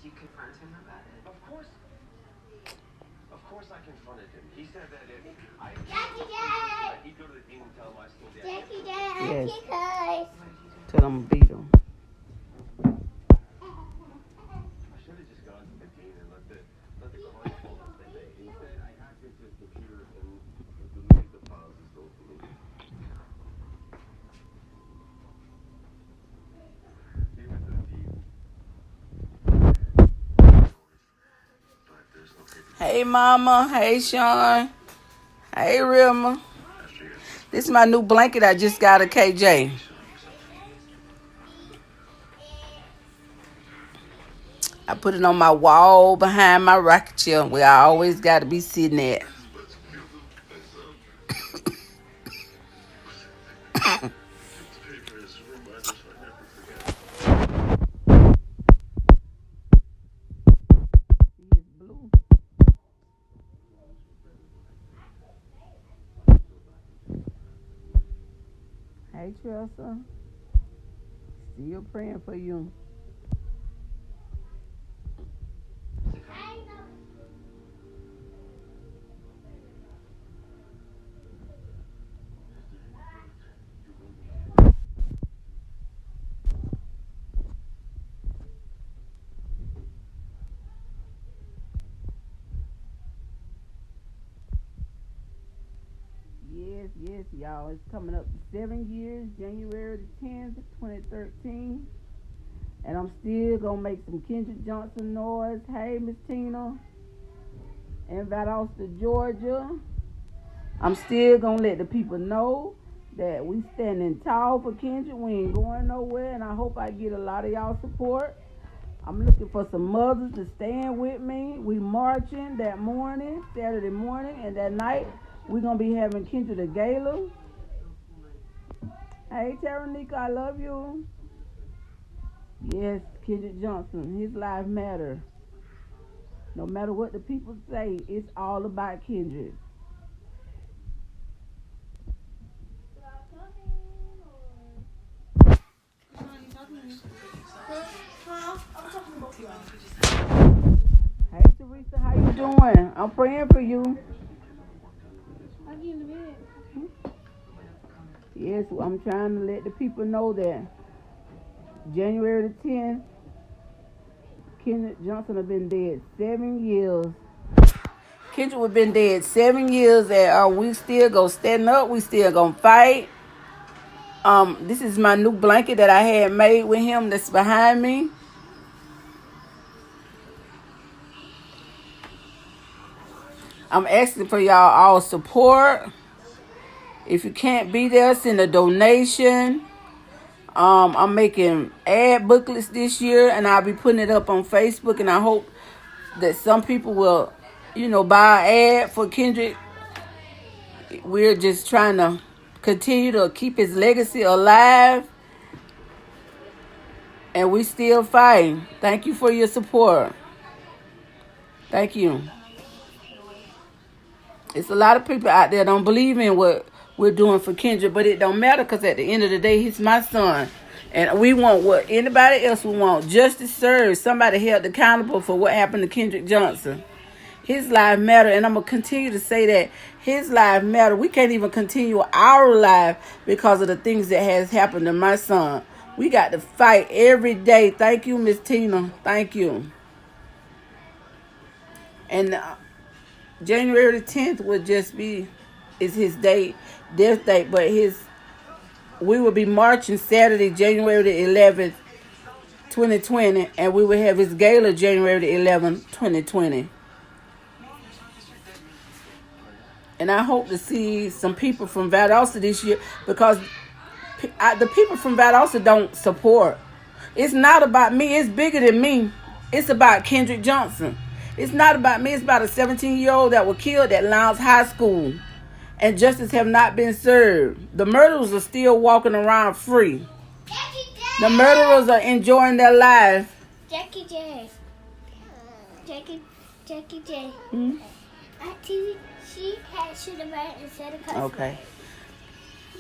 you confront him about it? Of course I confronted him. He said that if I he'd go to the dean and tell him I stole the idea. Yes. Tell him beat him. I should have just gone to the dean and let the client hold us that day. Instead, I hacked into his computer and removed the files he stole from me. He went to the dean. But there's no paper. Hey, Mama. Hey, Sean. Hey, Rilma. This is my new blanket I just got at KJ. I put it on my wall behind my rocket chair where I always got to be sitting at. Hey, Tressa. Still praying for you. Yes, y'all. It's coming up to 7 years, January the 10th, 2013. And I'm still going to make some Kendrick Johnson noise. Hey, Miss Tina. In Valdosta, Georgia. I'm still going to let the people know that we standing tall for Kendrick. We ain't going nowhere. And I hope I get a lot of y'all support. I'm looking for some mothers to stand with me. We marching that morning, Saturday morning, and that night we're going to be having Kendrick the Gala. Hey, Taranika, I love you. Yes, Kendrick Johnson, his life matter. No matter what the people say, it's all about Kendrick. Hey, Teresa, how you doing? I'm praying for you. Yes, I'm trying to let the people know that January the 10th, Kendrick Johnson have been dead 7 years. Kendrick have been dead 7 years, and we still gonna stand up. We still gonna fight. This is my new blanket that I had made with him. That's behind me. I'm asking for y'all all support. If you can't be there, send a donation. I'm making ad booklets this year, and I'll be putting it up on Facebook, and I hope that some people will, buy an ad for Kendrick. We're just trying to continue to keep his legacy alive, and we still fighting. Thank you for your support. Thank you. It's a lot of people out there don't believe in what we're doing for Kendrick, but it don't matter because at the end of the day, he's my son. And we want what anybody else would want. Justice served. Somebody held accountable for what happened to Kendrick Johnson. His life matter, and I'm going to continue to say that his life matter. We can't even continue our life because of the things that has happened to my son. We got to fight every day. Thank you, Miss Tina. Thank you. And January the 10th will just be is his death date, but we will be marching Saturday, January the 11th, 2020, and we will have his gala January the 11th, 2020. And I hope to see some people from Valdosta this year because the people from Valdosta don't support. It's not about me. It's bigger than me. It's about Kendrick Johnson. It's not about me. It's about a 17-year-old that was killed at Lowndes High School. And justice have not been served. The murderers are still walking around free. The murderers are enjoying their life. Jackie J. She had shoot him right instead of cussing. Okay.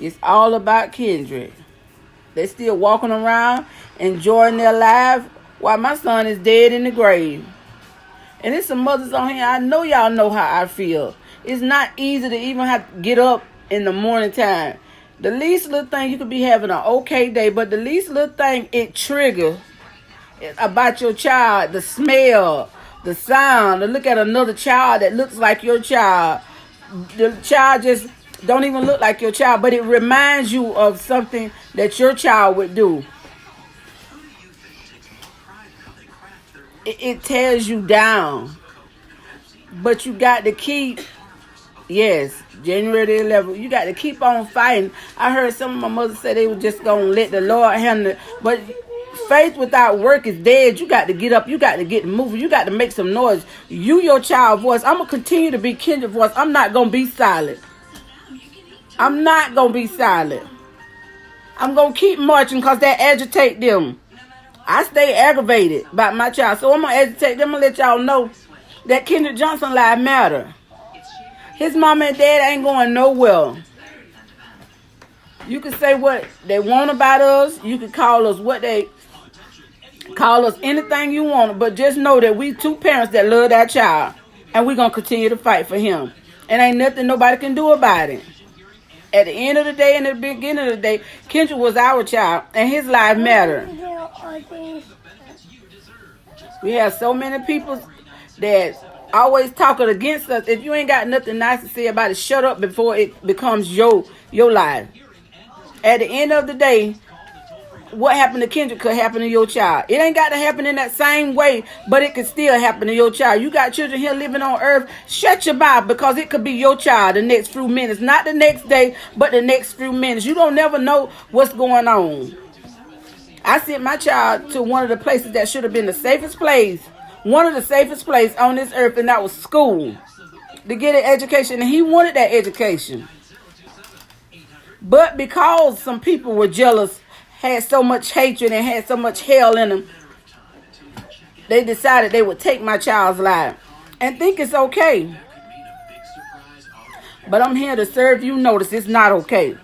It's all about Kendrick. They still walking around, enjoying their life. while my son is dead in the grave. And there's some mothers on here, I know y'all know how I feel. It's not easy to even have to get up in the morning time. The least little thing, you could be having an okay day, but the least little thing it triggers about your child, the smell, the sound, to look at another child that looks like your child. The child just don't even look like your child, but it reminds you of something that your child would do. It tears you down. But you got to keep, yes, January the 11th, you got to keep on fighting. I heard some of my mothers say they were just going to let the Lord handle it. But faith without work is dead. You got to get up. You got to get moving. You got to make some noise. You, your child voice. I'm going to continue to be Kendrick voice. I'm not going to be silent. I'm not going to be silent. I'm going to keep marching because that agitate them. I stay aggravated about my child. So I'm going to agitate them and let y'all know that Kendrick Johnson life matter. His mama and dad ain't going nowhere. You can say what they want about us. You can call us what they call us, anything you want. But just know that we two parents that love that child. And we're going to continue to fight for him. And ain't nothing nobody can do about it. At the end of the day and the beginning of the day, Kendrick was our child. And his life mattered. We have so many people that always talking against us. If you ain't got nothing nice to say about it, shut up before it becomes your life. At the end of the day, what happened to Kendrick could happen to your child. It ain't got to happen in that same way, but it could still happen to your child. You got children here living on earth, shut your mouth, because it could be your child the next few minutes. Not the next day, but the next few minutes. You don't never know what's going on. I sent my child to one of the places that should have been the safest place. One of the safest places on this earth, and that was school. To get an education, and he wanted that education. But because some people were jealous, had so much hatred, and had so much hell in them, they decided they would take my child's life. And think it's okay. But I'm here to serve you notice it's not okay.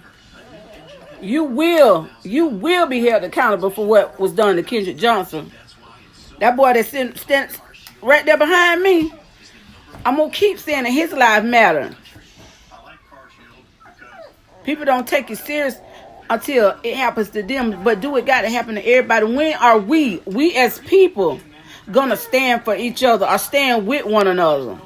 You will be held accountable for what was done to Kendrick Johnson. That boy that stands right there behind me, I'm going to keep saying that his life matter. People don't take it serious until it happens to them, but do it got to happen to everybody. When are we as people, going to stand for each other or stand with one another?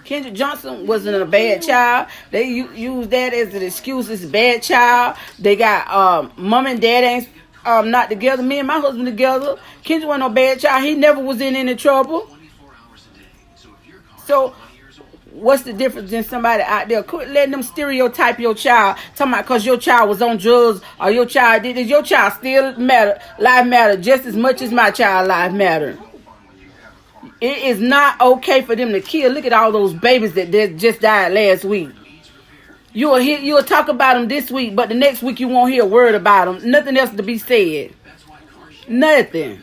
Kendrick Johnson wasn't a bad child. They use that as an excuse. It's a bad child. They got mom and dad ain't not together. Me and my husband together. Kendrick wasn't no bad child. He never was in any trouble. So what's the difference in somebody out there? Quit letting them stereotype your child. Talking about because your child was on drugs or your child did this. Your child still matter. Life matter just as much as my child life matter. It is not okay for them to kill. Look at all those babies that just died last week. You'll talk about them this week, but the next week you won't hear a word about them. Nothing else to be said. Nothing.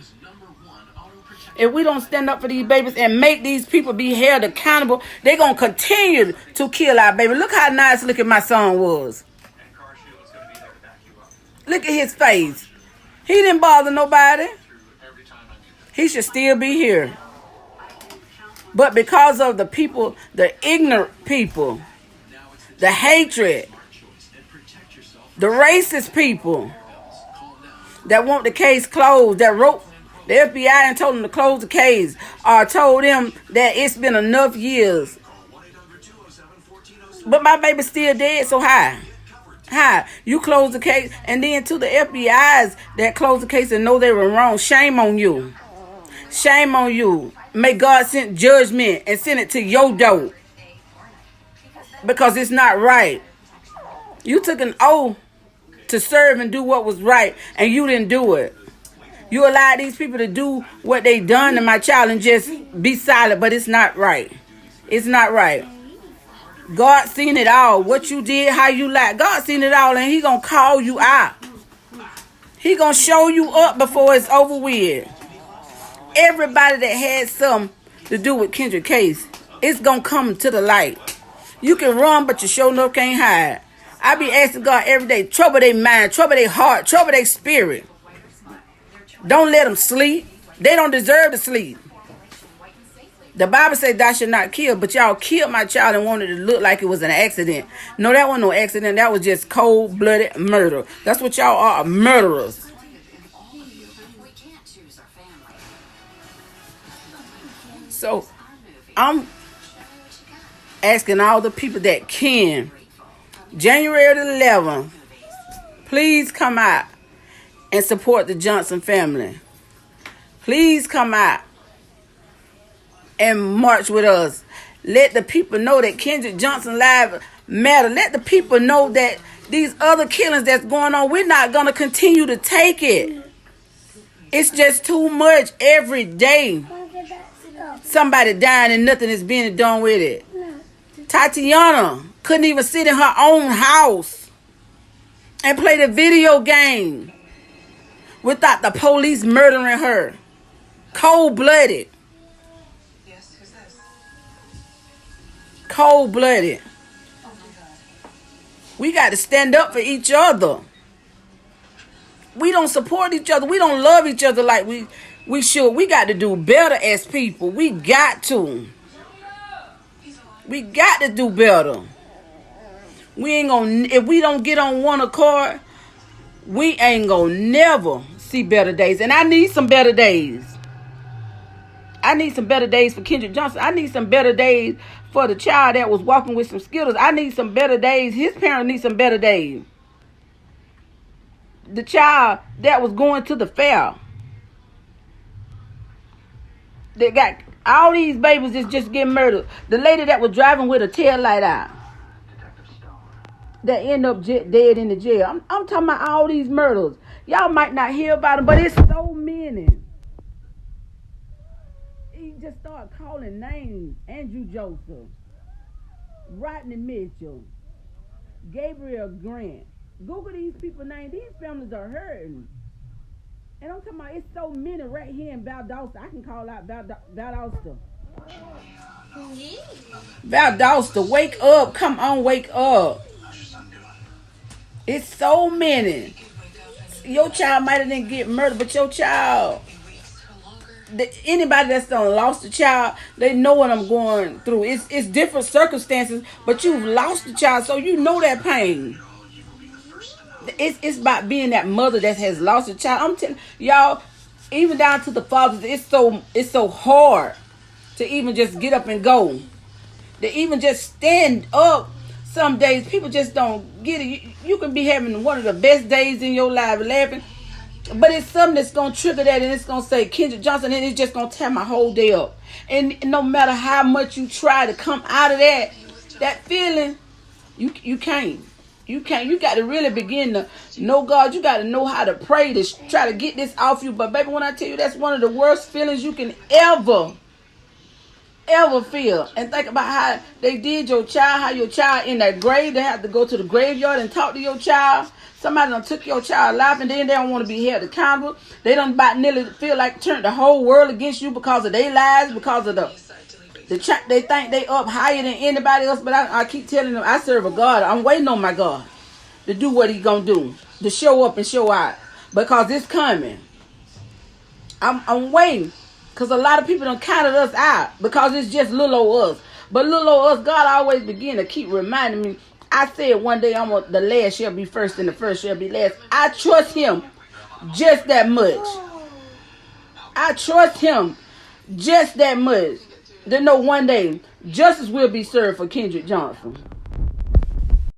If we don't stand up for these babies and make these people be held accountable, they're going to continue to kill our baby. Look how nice looking my son was. Look at his face. He didn't bother nobody. He should still be here. But because of the people, the ignorant people, the hatred, the racist people that want the case closed, that wrote the FBI and told them to close the case, or told them that it's been enough years. But my baby's still dead, so how? How? You close the case, and then to the FBI's that closed the case and know they were wrong, shame on you. Shame on you. May God send judgment and send it to your door. Because it's not right. You took an oath to serve and do what was right, and you didn't do it. You allowed these people to do what they done to my child and just be silent, but it's not right. It's not right. God seen it all. What you did, how you lied. God seen it all, and he gonna call you out. He gonna show you up before it's over with. Everybody that had something to do with Kendrick case, it's gonna come to the light. You can run, but you sure enough can't hide. I be asking God every day, trouble their mind, trouble their heart, trouble their spirit. Don't let them sleep. They don't deserve to sleep. The Bible says thou should not kill, but y'all killed my child and wanted it to look like it was an accident. No, that wasn't no accident. That was just cold-blooded murder. That's what y'all are, murderers. So, I'm asking all the people that can, January the 11th, please come out and support the Johnson family. Please come out and march with us. Let the people know that Kendrick Johnson lives matter. Let the people know that these other killings that's going on, we're not going to continue to take it. It's just too much every day. Somebody dying and nothing is being done with it. Tatiana couldn't even sit in her own house and play the video game without the police murdering her. Cold-blooded. Yes, who's this? Cold-blooded. Oh my God. We got to stand up for each other. We don't support each other. We don't love each other like we should. We got to do better as people. We got to. We got to do better. We ain't gonna, if we don't get on one accord, we ain't gonna never see better days. And I need some better days. I need some better days for Kendrick Johnson. I need some better days for the child that was walking with some Skittles. I need some better days. His parents need some better days. The child that was going to the fair. They got all these babies is just getting murdered. The lady that was driving with her tail light out. That end up dead in the jail. I'm talking about all these murders. Y'all might not hear about them, but it's so many. He just started calling names. Andrew Joseph, Rodney Mitchell, Gabriel Grant. Google these people's names. These families are hurting. And I'm talking about it's so many right here in Valdosta. I can call out Valdosta. Valdosta, wake up. Come on, wake up. It's so many. Your child might have didn't get murdered, but your child, anybody that's done lost a child, they know what I'm going through. It's different circumstances, but you've lost a child, so you know that pain. It's about being that mother that has lost a child. I'm telling y'all, even down to the fathers, it's so hard to even just get up and go. To even just stand up. Some days people just don't get it. You can be having one of the best days in your life laughing, but it's something that's going to trigger that, and it's going to say Kendrick Johnson, and it's just going to tear my whole day up. And no matter how much you try to come out of that feeling, you can't. You can't. You got to really begin to know God. You got to know how to pray to try to get this off you. But baby, when I tell you, that's one of the worst feelings you can ever feel. And think about how they did your child, how your child in that grave, they have to go to the graveyard and talk to your child. Somebody done took your child life, and then they don't want to be held accountable. They done about nearly feel like turned the whole world against you because of their lives, because of they think they up higher than anybody else. But I keep telling them, I serve a God. I'm waiting on my God to do what he gonna do, to show up and show out, because it's coming. I'm waiting. Because a lot of people done counted us out because it's just little old us. But little old us, God always begin to keep reminding me. I said one day, the last shall be first and the first shall be last. I trust him just that much. I trust him just that much to know one day justice will be served for Kendrick Johnson.